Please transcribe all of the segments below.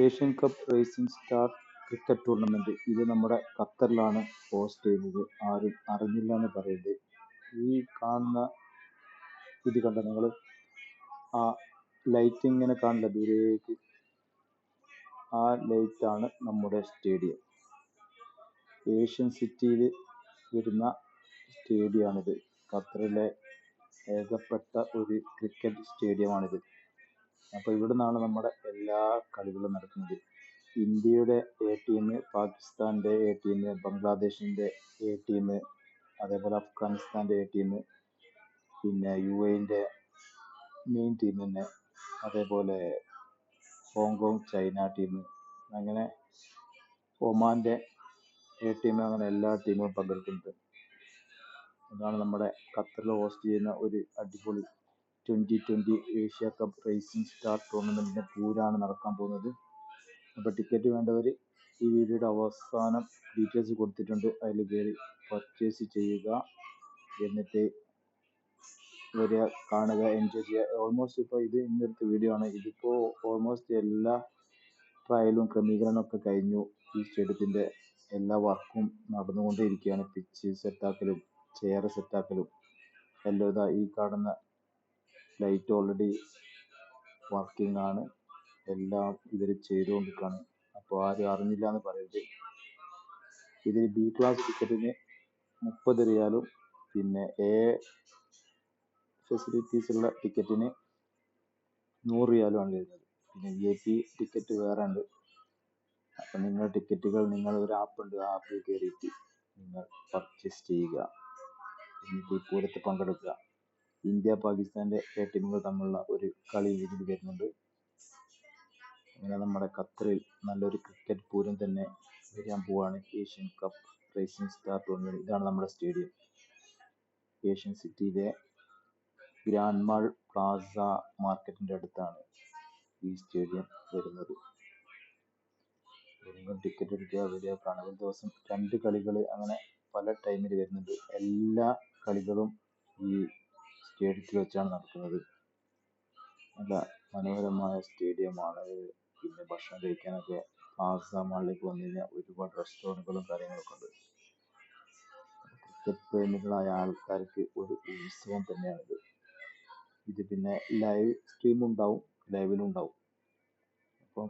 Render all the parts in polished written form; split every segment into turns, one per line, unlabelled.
Asian cup rising star cricket tournament ഇത് നമ്മുടെ ഖത്തറിലാണ് host ചെയ്യുന്നത്. ആരും അറിഞ്ഞില്ല എന്ന് പറയരുത്. ഈ കാണുന്ന ഇത് കണ്ട നിങ്ങൾ, ആ ലൈറ്റ് ഇങ്ങനെ കാണില്ല ദൂരേക്ക്, ആ ലൈറ്റാണ് നമ്മുടെ സ്റ്റേഡിയം. ഏഷ്യൻ സിറ്റിയിൽ വരുന്ന സ്റ്റേഡിയമാണിത്. ഖത്തറിലെ ഏകപ്പെട്ട ഒരു ക്രിക്കറ്റ് സ്റ്റേഡിയമാണിത്. അപ്പോൾ ഇവിടെ നിന്നാണ് നമ്മുടെ എല്ലാ കളികളും നടക്കുന്നത്. ഇന്ത്യയുടെ എ ടീം, പാകിസ്ഥാൻ്റെ എ ടീം, ബംഗ്ലാദേശിൻ്റെ എ ടീം, അതേപോലെ അഫ്ഗാനിസ്ഥാൻ്റെ എ ടീം, പിന്നെ UAE മെയിൻ ടീം തന്നെ, അതേപോലെ ഹോങ്കോങ് ചൈന ടീം, അങ്ങനെ ഒമാൻ്റെ എ ടീം, അങ്ങനെ എല്ലാ ടീമും പങ്കെടുക്കുന്നുണ്ട്. അതാണ് നമ്മുടെ ഖത്തറിൽ ഹോസ്റ്റ് ചെയ്യുന്ന ഒരു അടിപൊളി 2020 ഏഷ്യ കപ്പ് റൈസിംഗ് സ്റ്റാർ ടൂർണമെൻറ്റിൻ്റെ പൂരാണ് നടക്കാൻ പോകുന്നത്. അപ്പോൾ ടിക്കറ്റ് വേണ്ടവർ ഈ വീഡിയോയുടെ അവസാനം ഡീറ്റെയിൽസ് കൊടുത്തിട്ടുണ്ട്, അതിൽ കയറി പർച്ചേസ് ചെയ്യുക. എന്നിട്ട് വരിക, കാണുക, എൻജോയ് ചെയ്യുക. ഓൾമോസ്റ്റ് ഇപ്പോൾ ഇത് ഇന്നത്തെ വീഡിയോ ആണ്. ഇതിപ്പോൾ ഓൾമോസ്റ്റ് എല്ലാ ട്രയലും ക്രമീകരണമൊക്കെ കഴിഞ്ഞു. ഈ സ്റ്റേഡിയത്തിൻ്റെ എല്ലാ വർക്കും നടന്നുകൊണ്ടേയിരിക്കുകയാണ്. പിച്ച് സെറ്റാക്കലും ചെയർ സെറ്റാക്കലും എല്ലാം ഇതാ ഈ കാണുന്ന ലൈറ്റ് ഓൾറെഡി വർക്കിംഗ് ആണ്. എല്ലാം ഇവർ ചെയ്തുകൊണ്ടിരിക്കുകയാണ്. അപ്പോൾ ആരും അറിഞ്ഞില്ല എന്ന് പറയരുത്. ഇതിൽ B ക്ലാസ് ടിക്കറ്റിന് 30 റിയാലും, പിന്നെ A ഫെസിലിറ്റീസ് ഉള്ള ടിക്കറ്റിന് 100 റിയാലുമാണ് വരുന്നത്. പിന്നെ VIP ടിക്കറ്റ് വേറെ ഉണ്ട്. അപ്പം നിങ്ങൾ ടിക്കറ്റുകൾ, ഒരു ആപ്പുണ്ട്, ആ ആപ്പിൽ കയറിയിട്ട് നിങ്ങൾ പർച്ചേസ് ചെയ്യുക. എന്നിട്ട് ഈ പൂരത്തിൽ പങ്കെടുക്കുക. ഇന്ത്യ പാകിസ്ഥാൻ്റെ എ ടീമുകൾ തമ്മിലുള്ള ഒരു കളി ഇതിൽ വരുന്നുണ്ട്. അങ്ങനെ നമ്മുടെ ഖത്തറിൽ നല്ലൊരു ക്രിക്കറ്റ് പൂരം തന്നെ വരാൻ പോവാണ്. Asian cup rising star tournament. ഇതാണ് നമ്മുടെ സ്റ്റേഡിയം. ഏഷ്യൻ സിറ്റിയിലെ ഗ്രാൻഡ് മാൾ പ്ലാസ മാർക്കറ്റിൻ്റെ അടുത്താണ് ഈ സ്റ്റേഡിയം വരുന്നത്. നിങ്ങൾ ടിക്കറ്റ് എടുക്കുക, വരിക, കാണുക. ഒരു ദിവസം 2 കളികൾ അങ്ങനെ പല ടൈമിൽ വരുന്നുണ്ട്. എല്ലാ കളികളും ഈ സ്റ്റേഡിയത്തിൽ വെച്ചാണ് നടക്കുന്നത്. നല്ല മനോഹരമായ സ്റ്റേഡിയമാണ്. പിന്നെ ഭക്ഷണം കഴിക്കാനൊക്കെ പ്ലാസ മാളിലേക്ക് വന്നു കഴിഞ്ഞാൽ ഒരുപാട് റെസ്റ്റോറൻറ്റുകളും കാര്യങ്ങളൊക്കെ ഉണ്ട്. ക്രിക്കറ്റ് പ്രേമികളായ ആൾക്കാർക്ക് ഒരു ഉത്സവം തന്നെയാണിത്. ഇത് പിന്നെ ലൈവ് സ്ട്രീം ഉണ്ടാവും, ലൈവിലും ഉണ്ടാവും. അപ്പം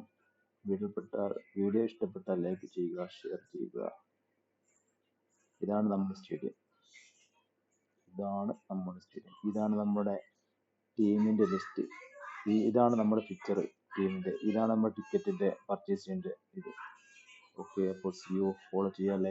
വീഡിയോ ഇഷ്ടപ്പെട്ടാൽ ലൈക്ക് ചെയ്യുക, ഷെയർ ചെയ്യുക. ഇതാണ് നമ്മുടെ സ്റ്റേഡിയം. ഇതാണ് നമ്മുടെ ടീമിൻ്റെ ലിസ്റ്റ്. ഇതാണ് നമ്മുടെ പിക്ചർ ടീമിൻ്റെ. ഇതാണ് നമ്മുടെ ടിക്കറ്റിൻ്റെ പർച്ചേസിൻ്റെ ഇത്. ഓക്കെ, അപ്പോൾ ഫോളോ ചെയ്യുക, ലൈക്ക്